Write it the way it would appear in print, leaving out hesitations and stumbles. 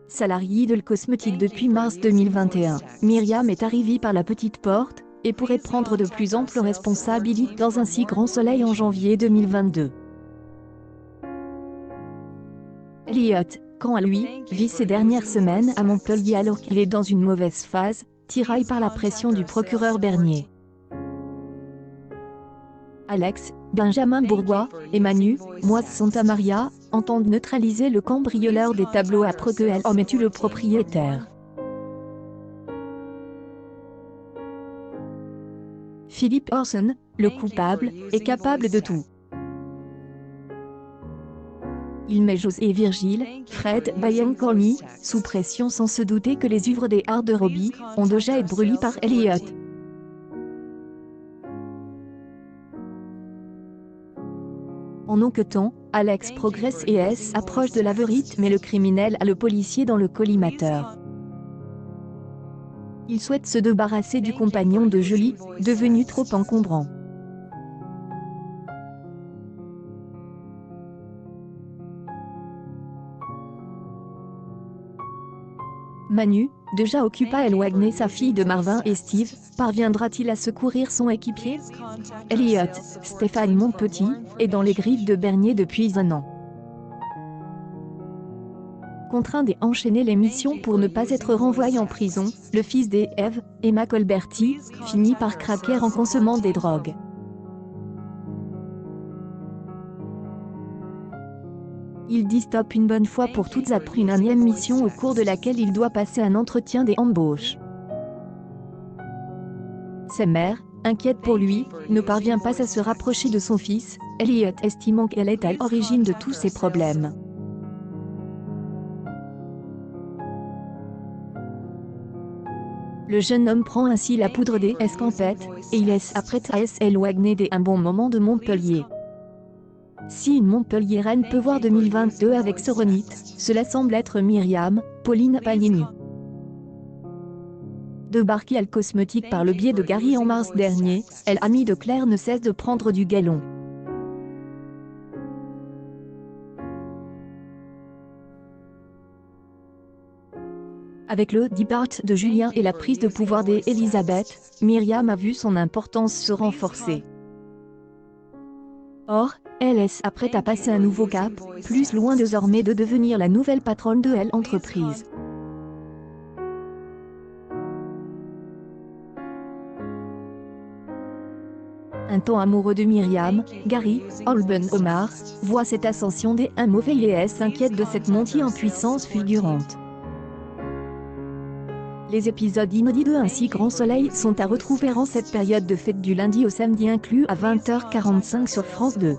salariée de Cosmétique depuis mars 2021, Myriam est arrivée par la petite porte et pourrait prendre de plus amples responsabilités dans un si grand soleil en janvier 2022. Elliot, quant à lui, vit ces dernières semaines à Montpellier alors qu'il est dans une mauvaise phase, tiraillé par la pression du procureur Bernier. Alex, Benjamin Bourgois et Manu, Moise Santamaria, entendent neutraliser le cambrioleur des tableaux après que l'homme ait tué le propriétaire. Philip Orson, le coupable, est capable de tout. Il met José et Virgile, Fred Biancorni, sous pression sans se douter que les œuvres des arts de Robbie ont déjà été brûlées par Elliot. En un que temps, Alex progresse et s'approche de la vérité mais le criminel a le policier dans le collimateur. Il souhaite se débarrasser du compagnon de Julie, devenu trop encombrant. Manu, déjà occupé à éloigner sa fille de Marvin et Steve, parviendra-t-il à secourir son équipier? Elliot, Stéphane Montpetit, est dans les griffes de Bernier depuis un an. Contraint d'enchaîner les missions pour ne pas être renvoyé en prison, le fils d'Eve, Emma Colberti, finit par craquer en consommant des drogues. Il dit stop une bonne fois pour toutes après une énième mission au cours de laquelle il doit passer un entretien d'embauche. Sa mère, inquiète pour lui, ne parvient pas à se rapprocher de son fils, Elliot estimant qu'elle est à l'origine de tous ses problèmes. Le jeune homme prend ainsi la poudre des escampettes, et il s'apprête à s'éloigner d'un bon moment de Montpellier. Si une Montpelliéraine peut voir 2022 avec sérénité, cela semble être Myriam, Pauline Paligny. Débarquée à Cosmétique par le biais de Gary en mars dernier, l'amie de Claire ne cesse de prendre du galon. Avec le départ de Julien et la prise de pouvoir d'Elisabeth, Myriam a vu son importance se renforcer. Or, elle s'apprête à passer un nouveau cap, plus loin désormais de devenir la nouvelle patronne de l'entreprise. Un temps amoureux de Myriam, Gary, Olben Omar, voit cette ascension d'un mauvais et s'inquiète de cette montée en puissance fulgurante. Les épisodes inédits de Un si grand soleil sont à retrouver en cette période de fête du lundi au samedi inclus à 20h45 sur France 2.